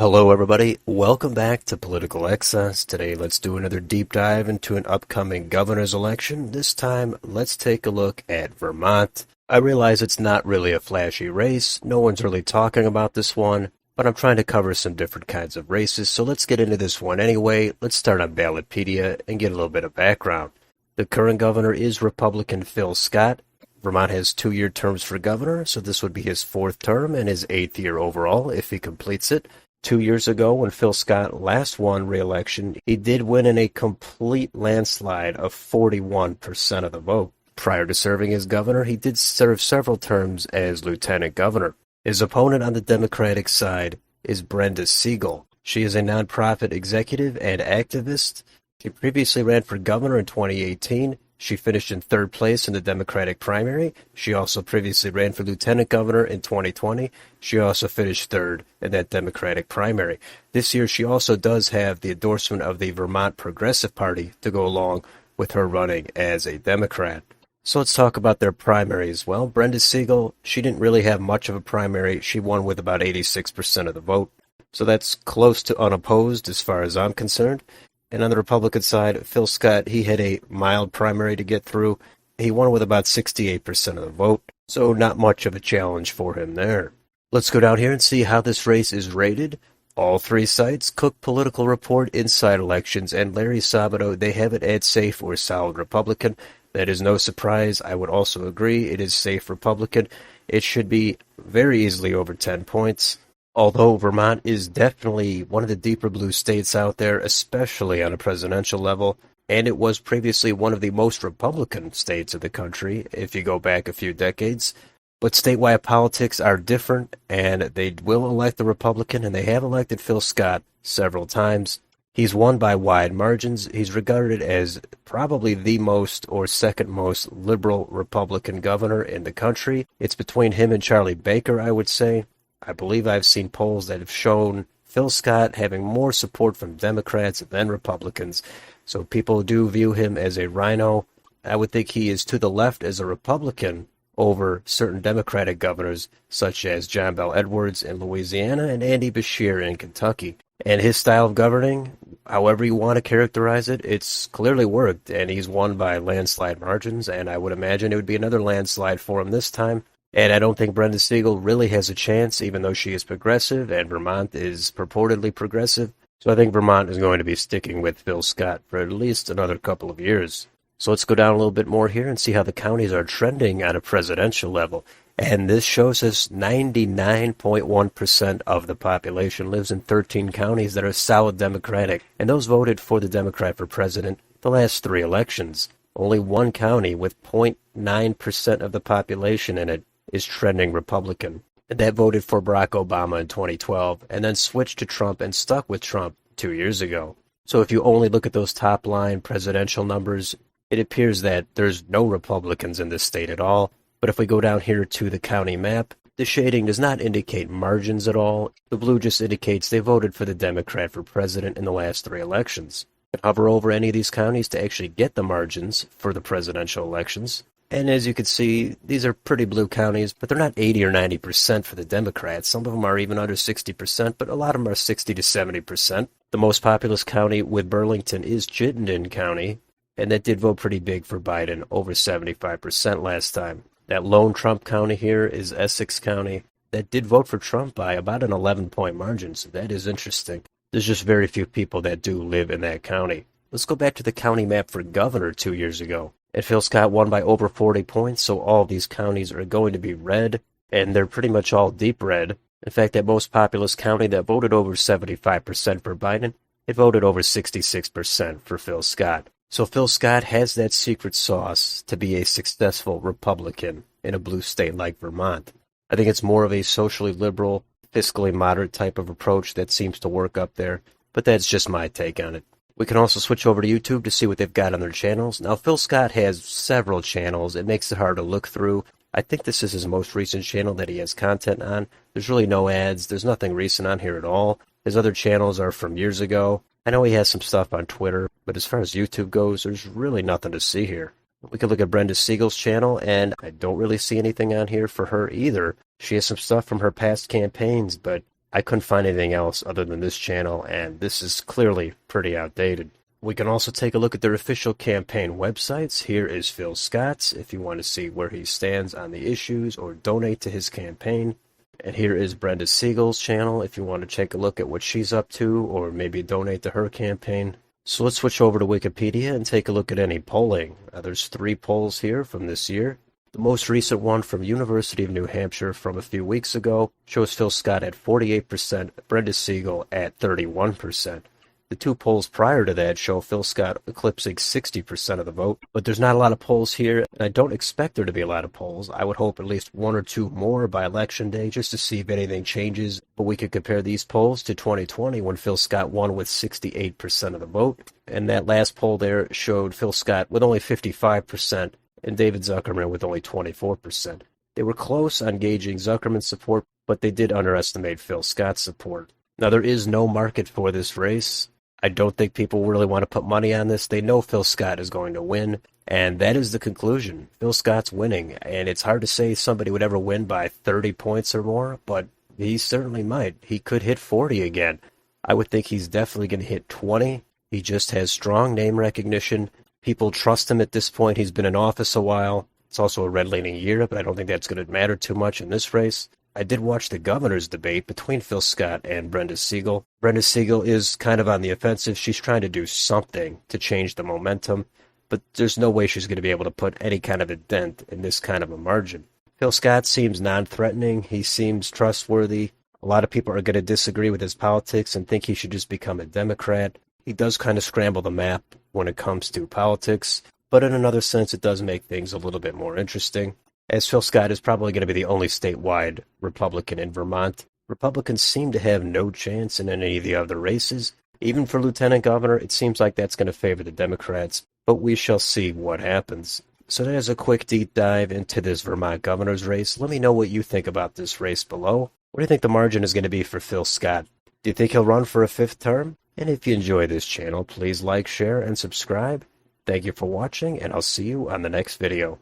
Hello, everybody. Welcome back to Political Excess. Today, let's do another deep dive into an upcoming governor's election. This time, let's take a look at Vermont. I realize it's not really a flashy race. No one's really talking about this one, but I'm trying to cover some different kinds of races, so let's get into this one anyway. Let's start on Ballotpedia and get a little bit of background. The current governor is Republican Phil Scott. Vermont has 2-year terms for governor, so this would be his 4th term and his 8th year overall if he completes it. 2 years ago, when Phil Scott last won re-election, he did win in a complete landslide of 41% of the vote. Prior to serving as governor, he did serve several terms as lieutenant governor. His opponent on the Democratic side is Brenda Siegel. She is a nonprofit executive and activist. She previously ran for governor in 2018. She finished in 3rd place in the Democratic primary. She also previously ran for lieutenant governor in 2020. She also finished 3rd in that Democratic primary. This year, she also does have the endorsement of the Vermont Progressive Party to go along with her running as a Democrat. So let's talk about their primaries. Well, Brenda Siegel, she didn't really have much of a primary. She won with about 86% of the vote. So that's close to unopposed as far as I'm concerned. And on the Republican side, Phil Scott, he had a mild primary to get through. He won with about 68% of the vote, so not much of a challenge for him there. Let's go down here and see how this race is rated. All 3 sites, Cook Political Report, Inside Elections, and Larry Sabato, they have it at safe or solid Republican. That is no surprise. I would also agree it is safe Republican. It should be very easily over 10 points. Although Vermont is definitely one of the deeper blue states out there, especially on a presidential level, and it was previously one of the most Republican states of the country, if you go back a few decades. But statewide politics are different, and they will elect a Republican, and they have elected Phil Scott several times. He's won by wide margins. He's regarded as probably the most or second most liberal Republican governor in the country. It's between him and Charlie Baker, I would say. I believe I've seen polls that have shown Phil Scott having more support from Democrats than Republicans, so people do view him as a rhino. I would think he is to the left as a Republican over certain Democratic governors, such as John Bel Edwards in Louisiana and Andy Beshear in Kentucky. And his style of governing, however you want to characterize it, it's clearly worked, and he's won by landslide margins, and I would imagine it would be another landslide for him this time. And I don't think Brenda Siegel really has a chance, even though she is progressive, and Vermont is purportedly progressive. So I think Vermont is going to be sticking with Phil Scott for at least another couple of years. So let's go down a little bit more here and see how the counties are trending at a presidential level. And this shows us 99.1% of the population lives in 13 counties that are solid Democratic, and those voted for the Democrat for president the last 3 elections. Only one county with 0.9% of the population in it is trending Republican. That voted for Barack Obama in 2012 and then switched to Trump and stuck with Trump 2 years ago. So if you only look at those top line presidential numbers, it appears that there's no Republicans in this state at all. But if we go down here to the county map, the shading does not indicate margins at all. The blue just indicates they voted for the Democrat for president in the last 3 elections. You can hover over any of these counties to actually get the margins for the presidential elections. And as you can see, these are pretty blue counties, but they're not 80 or 90% for the Democrats. Some of them are even under 60%, but a lot of them are 60 to 70%. The most populous county with Burlington is Chittenden County, and that did vote pretty big for Biden, over 75% last time. That lone Trump county here is Essex County. That did vote for Trump by about an 11-point margin, so that is interesting. There's just very few people that do live in that county. Let's go back to the county map for governor 2 years ago. And Phil Scott won by over 40 points, so all of these counties are going to be red, and they're pretty much all deep red. In fact, that most populous county that voted over 75% for Biden, it voted over 66% for Phil Scott. So Phil Scott has that secret sauce to be a successful Republican in a blue state like Vermont. I think it's more of a socially liberal, fiscally moderate type of approach that seems to work up there, but that's just my take on it. We can also switch over to YouTube to see what they've got on their channels. Now, Phil Scott has several channels. It makes it hard to look through. I think this is his most recent channel that he has content on. There's really no ads. There's nothing recent on here at all. His other channels are from years ago. I know he has some stuff on Twitter, but as far as YouTube goes, there's really nothing to see here. We could look at Brenda Siegel's channel, and I don't really see anything on here for her either. She has some stuff from her past campaigns, but I couldn't find anything else other than this channel, and this is clearly pretty outdated. We can also take a look at their official campaign websites. Here is Phil Scott's if you want to see where he stands on the issues or donate to his campaign. And here is Brenda Siegel's channel if you want to take a look at what she's up to or maybe donate to her campaign. So let's switch over to Wikipedia and take a look at any polling. There's 3 polls here from this year. The most recent one from University of New Hampshire from a few weeks ago shows Phil Scott at 48%, Brenda Siegel at 31%. The 2 polls prior to that show Phil Scott eclipsing 60% of the vote, but there's not a lot of polls here, and I don't expect there to be a lot of polls. I would hope at least 1 or 2 more by Election Day just to see if anything changes, but we could compare these polls to 2020 when Phil Scott won with 68% of the vote, and that last poll there showed Phil Scott with only 55% and David Zuckerman with only 24%. They were close on gauging Zuckerman's support, but they did underestimate Phil Scott's support. Now, there is no market for this race. I don't think people really want to put money on this. They know Phil Scott is going to win, and that is the conclusion. Phil Scott's winning, and it's hard to say somebody would ever win by 30 points or more, but he certainly might. He could hit 40 again. I would think he's definitely going to hit 20. He just has strong name recognition. People trust him at this point. He's been in office a while. It's also a red-leaning year, but I don't think that's going to matter too much in this race. I did watch the governor's debate between Phil Scott and Brenda Siegel. Brenda Siegel is kind of on the offensive. She's trying to do something to change the momentum, but there's no way she's going to be able to put any kind of a dent in this kind of a margin. Phil Scott seems non-threatening. He seems trustworthy. A lot of people are going to disagree with his politics and think he should just become a Democrat. He does kind of scramble the map when it comes to politics, but in another sense, it does make things a little bit more interesting. As Phil Scott is probably going to be the only statewide Republican in Vermont, Republicans seem to have no chance in any of the other races. Even for lieutenant governor, it seems like that's going to favor the Democrats, but we shall see what happens. So there's a quick deep dive into this Vermont governor's race. Let me know what you think about this race below. What do you think the margin is going to be for Phil Scott? Do you think he'll run for a 5th term? And if you enjoy this channel, please like, share, and subscribe. Thank you for watching, and I'll see you on the next video.